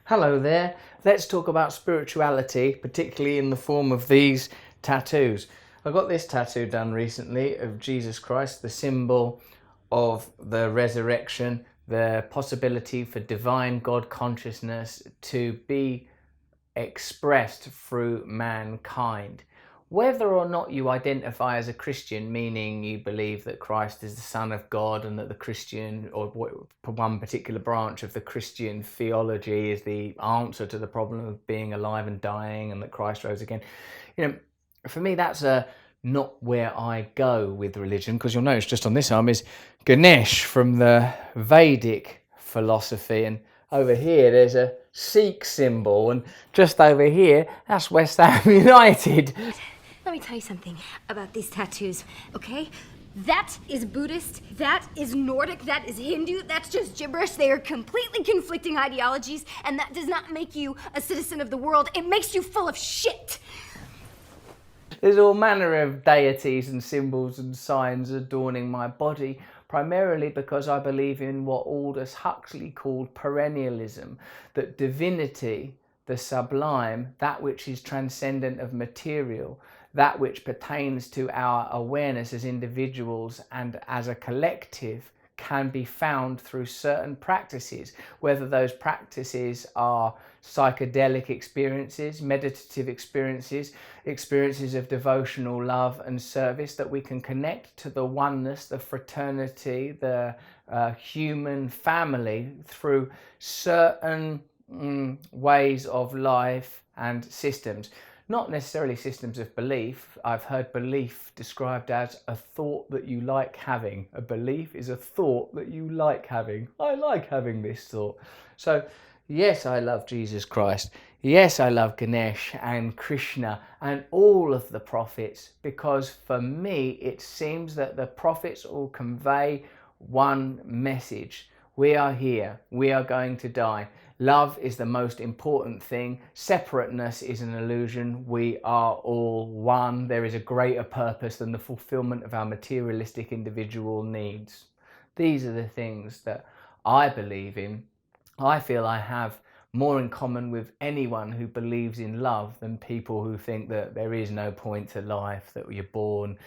Hello there. Let's talk about spirituality, particularly in the form of these tattoos. I got this tattoo done recently of Jesus Christ, the symbol of the resurrection, the possibility for divine God consciousness to be expressed through mankind. Whether or not you identify as a Christian, meaning you believe that Christ is the Son of God and that the Christian, or one particular branch of the Christian theology, is the answer to the problem of being alive and dying and that Christ rose again, for me, that's not where I go with religion, because you'll notice just on this arm is Ganesh from the Vedic philosophy, and over here there's a Sikh symbol, and just over here that's West Ham United. Let me tell you something about these tattoos, okay? That is Buddhist, that is Nordic, that is Hindu, that's just gibberish. They are completely conflicting ideologies, and that does not make you a citizen of the world. It makes you full of shit. There's all manner of deities and symbols and signs adorning my body, primarily because I believe in what Aldous Huxley called perennialism, that divinity, the sublime, that which is transcendent of material, that which pertains to our awareness as individuals and as a collective, can be found through certain practices, whether those practices are psychedelic experiences, meditative experiences, experiences of devotional love and service, that we can connect to the oneness, the fraternity, the human family through certain ways of life and systems. Not necessarily systems of belief. I've heard belief described as a thought that you like having. A belief is a thought that you like having. I like having this thought. So, yes, I love Jesus Christ. Yes, I love Ganesh and Krishna and all of the prophets, because for me it seems that the prophets all convey one message. We are here. We are going to die. Love is the most important thing. Separateness is an illusion. We are all one. There is a greater purpose than the fulfillment of our materialistic individual needs. These are the things that I believe in. I feel I have more in common with anyone who believes in love than people who think that there is no point to life, that you're born,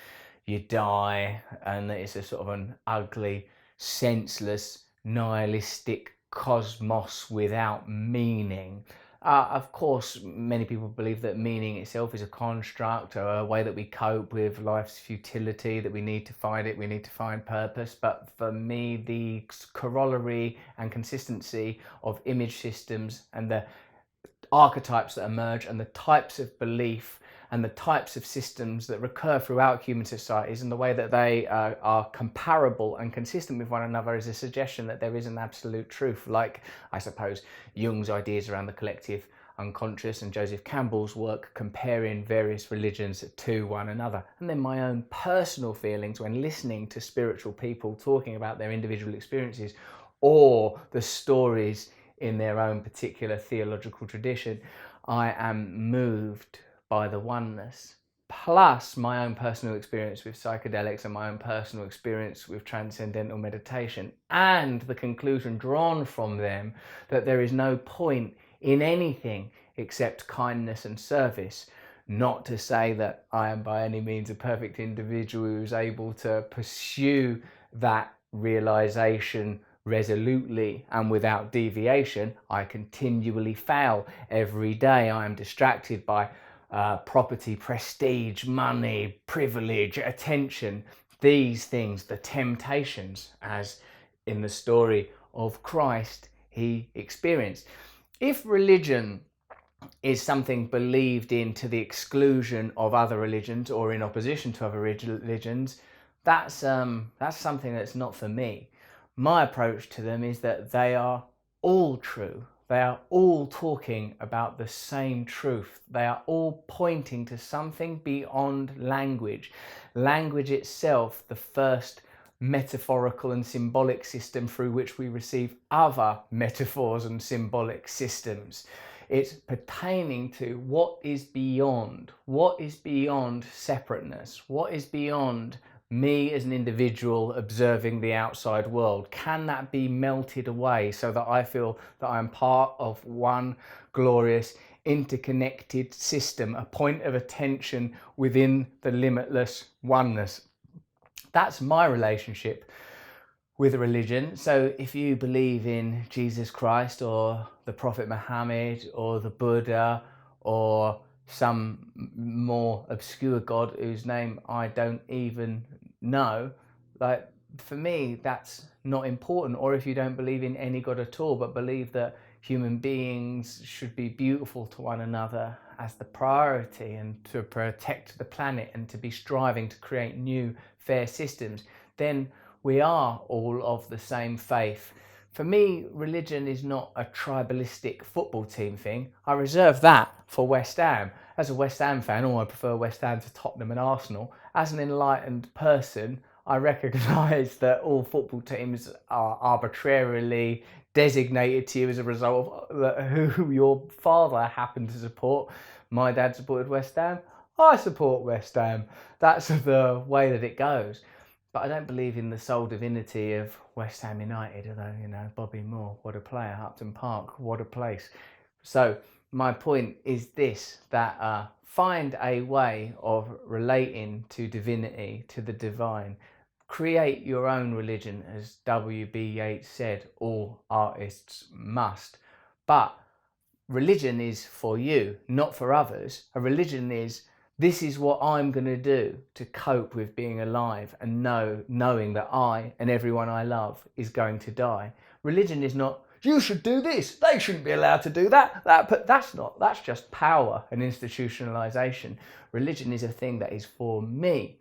you die, and that it's a sort of an ugly, senseless, nihilistic cosmos without meaning. Of course, many people believe that meaning itself is a construct or a way that we cope with life's futility, that we need to find it, we need to find purpose. But for me, the corollary and consistency of image systems and the archetypes that emerge and the types of belief and the types of systems that recur throughout human societies and the way that they are comparable and consistent with one another is a suggestion that there is an absolute truth, like, I suppose, Jung's ideas around the collective unconscious and Joseph Campbell's work comparing various religions to one another. And then my own personal feelings when listening to spiritual people talking about their individual experiences or the stories in their own particular theological tradition. I am moved by the oneness, plus my own personal experience with psychedelics and my own personal experience with transcendental meditation, and the conclusion drawn from them that there is no point in anything except kindness and service. Not to say that I am by any means a perfect individual who is able to pursue that realization resolutely and without deviation. I continually fail. Every day I am distracted by property, prestige, money, privilege, attention. These things, the temptations, as in the story of Christ, he experienced. If religion is something believed in to the exclusion of other religions or in opposition to other religions, that's something that's not for me. My approach to them is that they are all true. They are all talking about the same truth. They are all pointing to something beyond language. Language itself, the first metaphorical and symbolic system through which we receive other metaphors and symbolic systems. It's pertaining to what is beyond separateness, what is beyond me as an individual observing the outside world? Can that be melted away so that I feel that I'm part of one glorious interconnected system, a point of attention within the limitless oneness? That's my relationship with a religion. So if you believe in Jesus Christ or the Prophet Muhammad or the Buddha or some more obscure god whose name I don't even know, like, for me that's not important. Or if you don't believe in any god at all but believe that human beings should be beautiful to one another as the priority and to protect the planet and to be striving to create new fair systems, then we are all of the same faith. For me, religion is not a tribalistic football team thing. I reserve that for West Ham. As a West Ham fan, I prefer West Ham to Tottenham and Arsenal. As an enlightened person, I recognise that all football teams are arbitrarily designated to you as a result of who your father happened to support. My dad supported West Ham. I support West Ham. That's the way that it goes. But I don't believe in the sole divinity of West Ham United, although, you know, Bobby Moore, what a player. Upton Park, what a place. So my point is this, that find a way of relating to divinity, to the divine. Create your own religion, as W.B. Yeats said, all artists must. But religion is for you, not for others. A religion is, this is what I'm going to do to cope with being alive and knowing that I and everyone I love is going to die. Religion is not, you should do this, they shouldn't be allowed to do that. But that's just power and institutionalization. Religion is a thing that is for me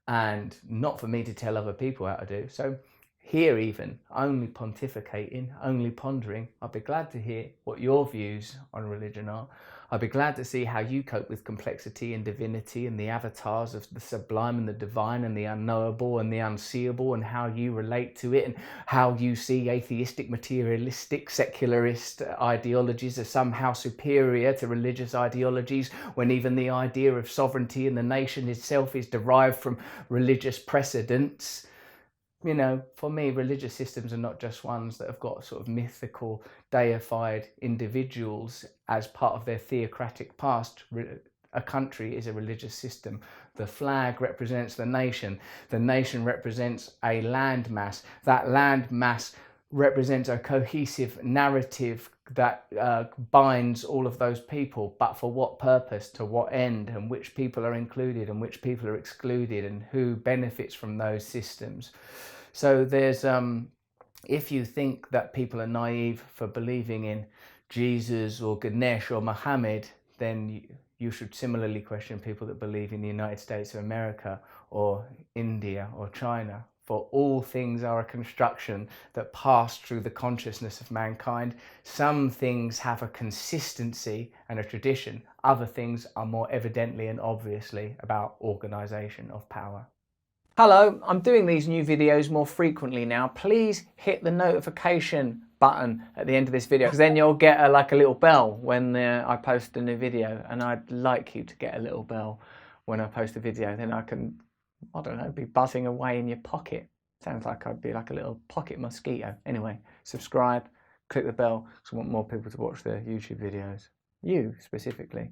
and not for me to tell other people how to do. So here, even only pontificating, only pondering, I'd be glad to hear what your views on religion are. I'd be glad to see how you cope with complexity and divinity and the avatars of the sublime and the divine and the unknowable and the unseeable, and how you relate to it, and how you see atheistic, materialistic, secularist ideologies as somehow superior to religious ideologies, when even the idea of sovereignty in the nation itself is derived from religious precedents. You know, for me, religious systems are not just ones that have got sort of mythical, deified individuals as part of their theocratic past. A country is a religious system. The flag represents the nation. The nation represents a landmass. That landmass represents a cohesive narrative that binds all of those people. But for what purpose, to what end, and which people are included and which people are excluded, and who benefits from those systems. So there's, if you think that people are naive for believing in Jesus or Ganesh or Muhammad, then you should similarly question people that believe in the United States of America or India or China. For all things are a construction that pass through the consciousness of mankind. Some things have a consistency and a tradition. Other things are more evidently and obviously about organisation of power. Hello, I'm doing these new videos more frequently now. Please hit the notification button at the end of this video, because then you'll get like a little bell when I post a new video. And I'd like you to get a little bell when I post a video. Then I can, I don't know, be buzzing away in your pocket. Sounds like I'd be like a little pocket mosquito. Anyway, subscribe, click the bell, because I want more people to watch the YouTube videos. You specifically.